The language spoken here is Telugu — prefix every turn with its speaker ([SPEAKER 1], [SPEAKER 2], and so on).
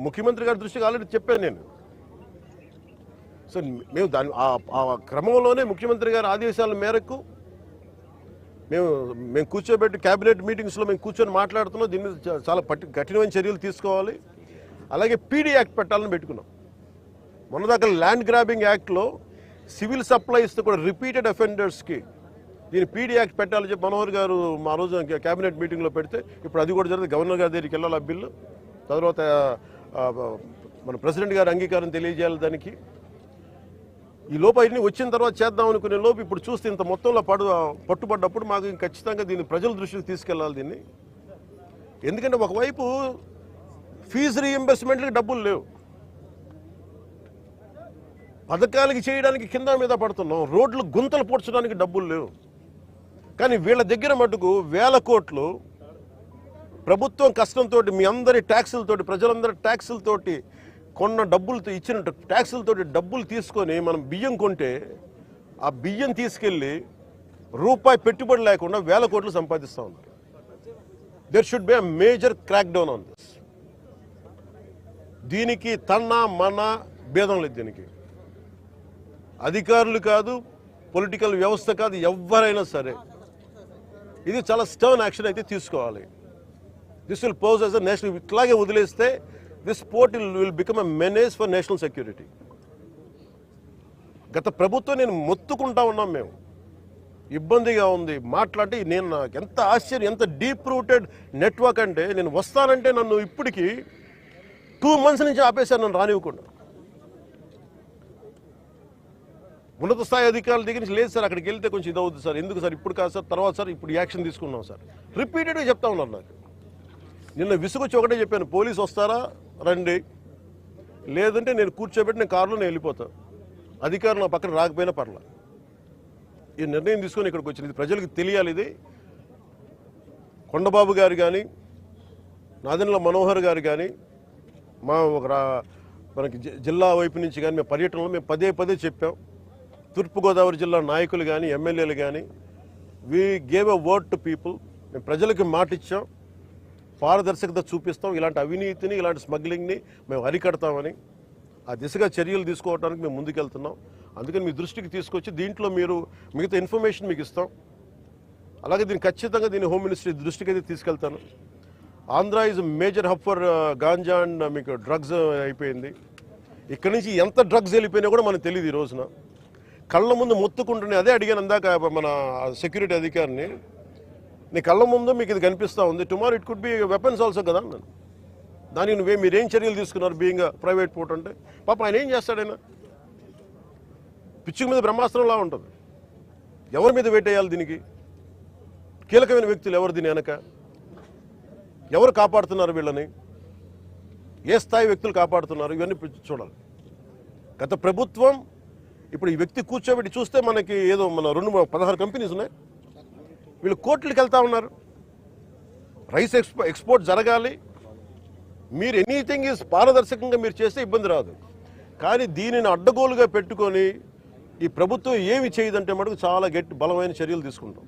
[SPEAKER 1] ముఖ్యమంత్రి గారి దృష్టికి ఆల్రెడీ చెప్పాను నేను. సో మేము దాని ఆ క్రమంలోనే ముఖ్యమంత్రి గారి ఆదేశాల మేరకు మేము కూర్చోబెట్టి క్యాబినెట్ మీటింగ్స్లో మేము కూర్చొని మాట్లాడుతున్నాం. దీని మీద చాలా కఠినమైన చర్యలు తీసుకోవాలి. అలాగే పీడీ యాక్ట్ పెట్టాలని పెట్టుకున్నాం. మొన్నదాకా ల్యాండ్ గ్రాబింగ్ యాక్ట్లో సివిల్ సప్లైస్తో కూడా రిపీటెడ్ అఫెండర్స్కి దీని పీడీ యాక్ట్ పెట్టాలని చెప్పి మనోహర్ గారు మా రోజు క్యాబినెట్ మీటింగ్లో పెడితే ఇప్పుడు అది కూడా జరిగింది. గవర్నర్ గారి దగ్గరికి వెళ్ళాలి ఆ బిల్లు. తర్వాత మన ప్రెసిడెంట్ గారి అంగీకారం తెలియజేయాలి దానికి. ఈ లోపు అవన్నీ వచ్చిన తర్వాత చేద్దాం అనుకునే లోపు ఇప్పుడు చూస్తే ఇంత మొత్తంలో పట్టుబడ్డప్పుడు మాకు ఖచ్చితంగా దీన్ని ప్రజల దృష్టికి తీసుకెళ్ళాలి దీన్ని. ఎందుకంటే ఒకవైపు ఫీజు రీఎంబర్స్మెంట్లకి డబ్బులు లేవు, పథకాలకి చేయడానికి కింద మీద పడుతున్నాం, రోడ్లు గుంతలు పూడ్చడానికి డబ్బులు లేవు. కానీ వీళ్ళ దగ్గర మటుకు వేల కోట్లు ప్రభుత్వం కష్టంతో మీ అందరి ట్యాక్సులతోటి ప్రజలందరి ట్యాక్సులతోటి కొన్న డబ్బులతో ఇచ్చిన ట్యాక్సులతోటి డబ్బులు తీసుకొని మనం బియ్యం కొంటే ఆ బియ్యం తీసుకెళ్ళి రూపాయి పెట్టుబడి లేకుండా వేల కోట్లు సంపాదిస్తూ ఉన్నారు. There should be a major crackdown on this. దీనికి తన మన భేదం లేదు. దీనికి అధికారులు కాదు, పొలిటికల్ వ్యవస్థ కాదు, ఎవరైనా సరే ఇది చాలా స్టర్న్ యాక్షన్ అయితే తీసుకోవాలి. This will pose as a national. ఇట్లాగే వదిలేస్తే this port will become a menace for national security. గత ప్రభుత్వం నేను మొత్తుకుంటా ఉన్నాం, మేము ఇబ్బందిగా ఉంది మాట్లాడి. నేను నాకు ఎంత ఆశ్చర్యం, ఎంత డీప్ రూటెడ్ నెట్వర్క్ అంటే నేను వస్తానంటే నన్ను ఇప్పటికీ 2 months నుంచి ఆపేశారు, నన్ను రానివ్వకుండా. ఉన్నత స్థాయి అధికారుల దగ్గర నుంచి లేదు సార్, అక్కడికి వెళ్తే కొంచెం ఇది అవుతుంది సార్, ఎందుకు సార్, ఇప్పుడు కాదు సార్, తర్వాత సార్, ఇప్పుడు యాక్షన్ తీసుకున్నాం సార్, రిపీటెడ్గా చెప్తా ఉన్నారు. నాకు నిన్న విసుగొచ్చి ఒకటే చెప్పాను, పోలీసు వస్తారా రండి, లేదంటే నేను కూర్చోబెట్టి నేను కారులో నేను వెళ్ళిపోతాను, అధికారులు నా పక్కన రాకపోయినా పర్లా. ఈ నిర్ణయం తీసుకొని ఇక్కడికి వచ్చింది. ఇది ప్రజలకు తెలియాలి. ఇది కొండబాబు గారు కానీ, నాదెండ్ల మనోహర్ గారు కానీ, మనకి జిల్లా వైపు నుంచి కానీ మేము పర్యటనలో మేము పదే చెప్పాం. తూర్పుగోదావరి జిల్లా నాయకులు కానీ, ఎమ్మెల్యేలు కానీ, we gave a word to people. మేము ప్రజలకు మాట ఇచ్చాం, పారదర్శకత చూపిస్తాం, ఇలాంటి అవినీతిని, ఇలాంటి స్మగ్లింగ్ని మేము అరికడతామని. ఆ దిశగా చర్యలు తీసుకోవడానికి మేము ముందుకెళ్తున్నాం. అందుకని మీ దృష్టికి తీసుకొచ్చి దీంట్లో మీరు మిగతా ఇన్ఫర్మేషన్ మీకు ఇస్తాం. అలాగే దీన్ని ఖచ్చితంగా హోమ్ మినిస్ట్రీ దృష్టికి అయితే తీసుకెళ్తాను. Andhra is major hub for ganja and మీకు డ్రగ్స్ అయిపోయింది. ఇక్కడి నుంచి ఎంత డ్రగ్స్ వెళ్ళిపోయినా కూడా మనకు తెలియదు. ఈ రోజున కళ్ళ ముందు మొత్తుకుంటున్నాయి. అదే అడిగాను అందాక మన సెక్యూరిటీ అధికారిని, నీ కళ్ళ ముందు మీకు ఇది కనిపిస్తూ ఉంది, tomorrow it could be weapons also కదా అన్నాను. దానికి మీరేం చర్యలు తీసుకున్నారు బీయింగ్ ప్రైవేట్ పోర్ట్ అంటే? పాప ఆయన ఏం చేస్తాడైనా, పిచ్చుకు మీద బ్రహ్మాస్త్రంలా ఉంటుంది. ఎవరి మీద వేటేయాలి? దీనికి కీలకమైన వ్యక్తులు ఎవరు? దీని వెనక ఎవరు కాపాడుతున్నారు వీళ్ళని? ఏ స్థాయి వ్యక్తులు కాపాడుతున్నారు? ఇవన్నీ చూడాలి. గత ప్రభుత్వం ఇప్పుడు ఈ వ్యక్తి కూర్చోబెట్టి చూస్తే మనకి ఏదో మన 16 కంపెనీస్ ఉన్నాయి, వీళ్ళు కోర్టులకు వెళ్తా ఉన్నారు. రైస్ ఎక్స్పోర్ట్ జరగాలి, మీరు ఎనీథింగ్ ఈజ్ పారదర్శకంగా మీరు చేస్తే ఇబ్బంది రాదు. కానీ దీనిని అడ్డగోలుగా పెట్టుకొని ఈ ప్రభుత్వం ఏమి చేయదంటే మటుకు చాలా బలమైన చర్యలు తీసుకుంటాం.